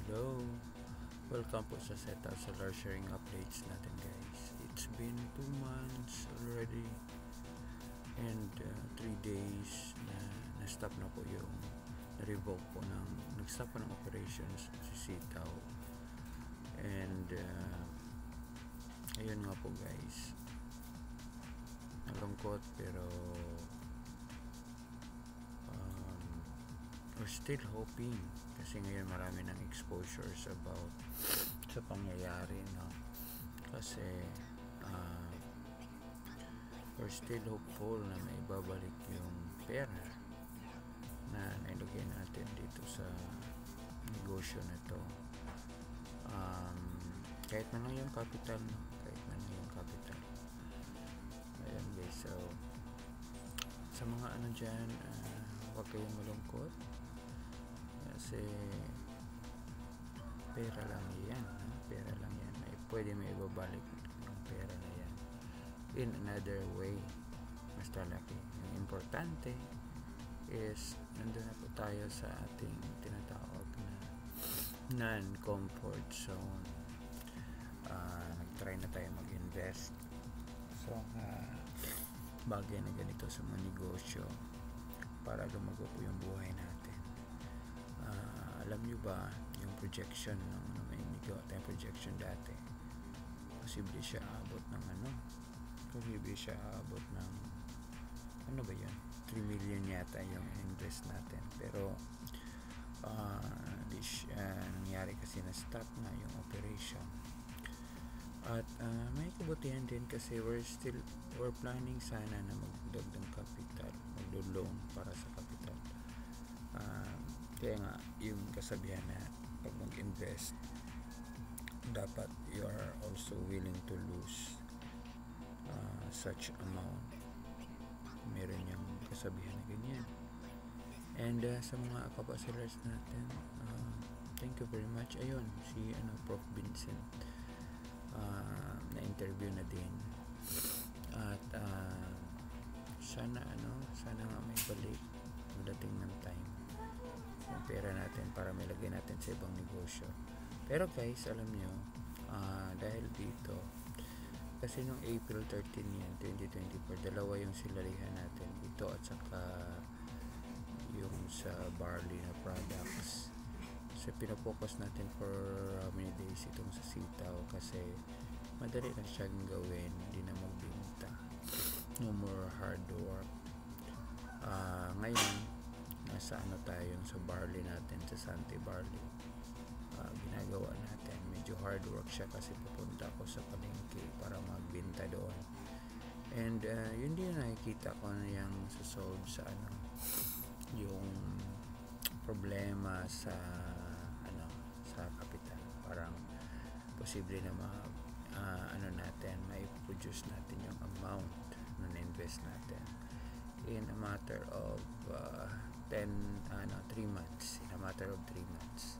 Hello! Welcome po sa Zeta Solar Sharing Updates natin, guys. It's been 2 months already and 3 days na na-stop na po yung na-revoke po nag-stop po ng operations si Sitaw. And ayun nga po, guys, nalungkot pero we're still hoping kasi ngayon marami ng exposures about sa pangyayari, no? Kasi we're still hopeful na may babalik yung pera na nailagay natin dito sa negosyo na to. Kahit man lang yung capital, no? Kahit man lang yung capital. Ayan, guys, so sa mga ano dyan, huwag kayong malungkot kasi pera lang yan, ha? Pera lang yan, pwede may ibabalik yung pera na yan in another way, mas laki. Yung importante is nandun na po tayo sa ating tinatawag na non-comfort zone. Nag-try na tayo mag-invest so bagay na ganito sa mga negosyo para lumago po yung buhay natin. Alam nyo ba yung projection may nigawa tayong projection dati, posible siya aabot ng ano ba yan, 3 million yata yung invest natin, pero nangyari kasi na stop na yung operation. At may kabutihan din kasi we're planning sana na magdagdag capital, maglo-loan para sa capital. Kaya nga yung kasabihan na pag mag-invest dapat you are also willing to lose such amount. Meron yung kasabihan na ganyan. And sa mga kapasellers natin, thank you very much. Ayun, si Prof. Vincent na interview na din. At sana nga may balik dating ng time yung pera natin para may lagay natin sa ibang negosyo. Pero guys, alam nyo, dahil dito kasi nung April 13 yan, 2024, dalawa yung silalihan natin dito at saka yung sa barley na products. So pinapokus natin for how many days itong sa sitaw kasi madali lang siyang gawin, hindi na magbinta, no more hard work. Ngayon nasa tayo sa barley natin, sa Santi Barley. Ginagawa natin, medyo hard work siya kasi pupunta ako sa palengke para magbenta doon. And yun din nakikita ko na yung solve sa yung problema sa sa capital. Parang posible na natin may produce natin yung amount na invest natin in a matter of 3 months. In a matter of 3 months.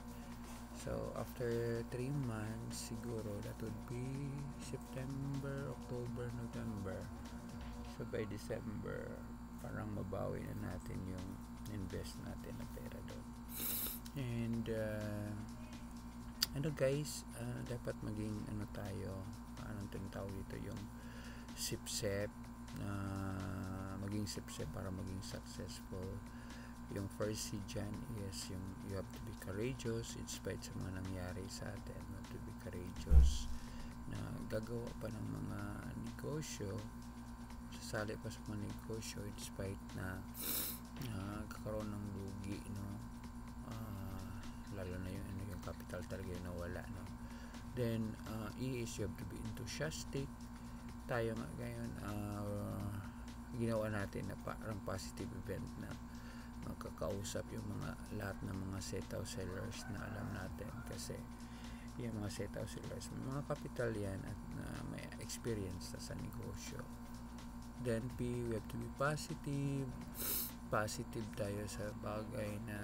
So after 3 months siguro, that would be September, October, November. So by December parang mabawi na natin yung invest natin na pera doon. And guys, dapat maging tayo, anong tinatawag dito, yung sip-sip, maging sip-sip para maging successful. Yung first seed dyan is yung you have to be courageous in spite sa mga nangyari sa atin. You have to be courageous na gagawa pa ng mga negosyo, sasali pa sa mga negosyo in spite na kakaroon ng lugi, no? Lalo na yung capital talaga yung nawala, no? Then is you have to be enthusiastic. Tayo nga ngayon ginawa natin na parang positive event na magkakausap yung lahat ng mga setaw sellers na alam natin, kasi yung mga setaw sellers may mga capital yan at may experience sa negosyo. Then we have to be positive tayo sa bagay na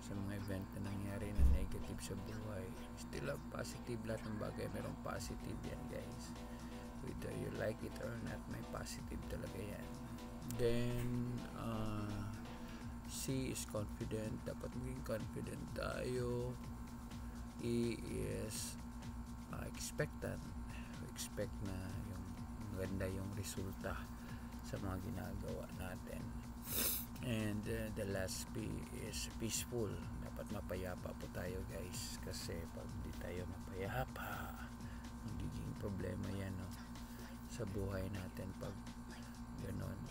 sa mga event na nangyari na negative sa buhay. Still have positive, lahat ng bagay merong positive yan, guys. Whether you like it or not, may positive talaga yan. Then C is confident. Dapat maging confident tayo. E is expectant. Expect na yung maganda yung resulta sa mga ginagawa natin. And the last P is peaceful. Dapat mapayapa po tayo, guys, kasi pag hindi tayo mapayapa, magiging problema yan, no, sa buhay natin pag ganon.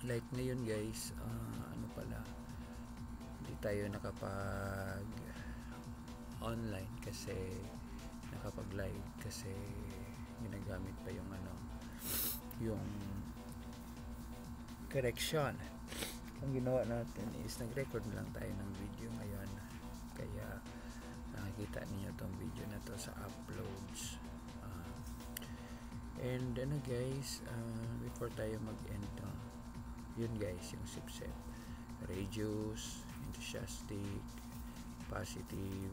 Like ngayon, guys, hindi tayo nakapag online kasi nakapag live kasi ginagamit pa yung yung correction. Ang ginawa natin is nag-record lang tayo ng video ngayon, kaya nakikita niyo tong video na to sa uploads. And guys, before tayo mag-end, yun guys, yung sip-sip: courageous, enthusiastic, positive,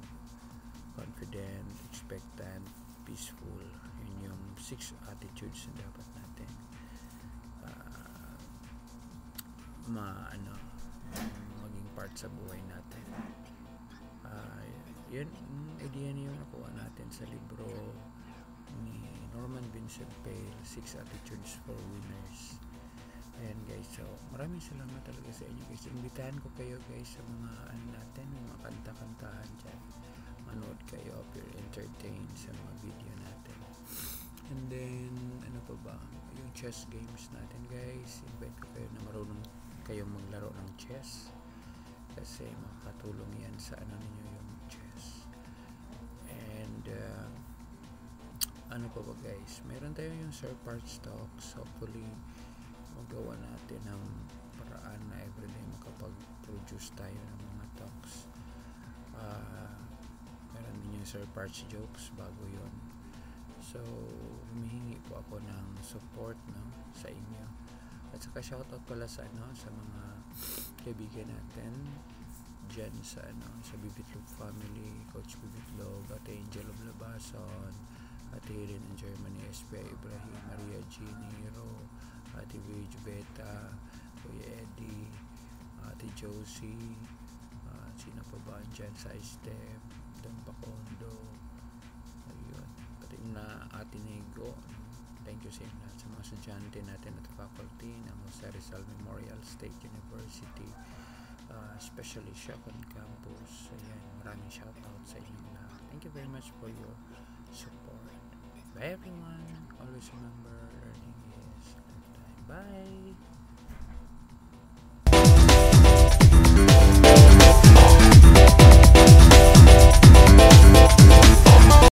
confident, expectant, peaceful. Yun yung 6 attitudes na dapat natin maging part sa buhay natin. Yun, idea niyo yung nakuha natin sa libro ni Norman Vincent Peale, 6 Attitudes for Winners. Ayan guys, so maraming salamat talaga sa inyo guys. Imbitahan ko kayo guys sa mga natin, mga kanta-kantahan dyan. Manood kayo if you're entertained sa mga video natin. And then ano pa ba, yung chess games natin guys, invite ko kayo na marunong kayong maglaro ng chess kasi makakatulong yan sa ninyo yung chess. And ano pa ba guys, meron tayo yung share parts talks. Hopefully magawa natin ng paraan na everyday makapag-produce tayo ng mga talks. Meron din yung share parts jokes bago yon. So humihingi po ako ng support, no, sa inyo. At saka shoutout pala sa sa mga kaibigan natin dyan sa sa Bibitlog family, Coach Bibitlog, Ate Angel of Labason, Ate Helen in Germany, SPI Ibrahim, Maria Giniro, Ate Wage Beta, Kuya Eddie, Ate Josie, sino pa ba dyan sa STEM, Don Pacondo, ayun, pati na Ate Nego. Thank you sa inyo lahat, sa mga estudyante natin at faculty ng Jose Rizal Memorial State University, especially Siakon Campus. Ayan, maraming shoutout sa inyo lahat. Thank you very much for your support. Bye everyone. Always remember, learning is lifetime. Bye.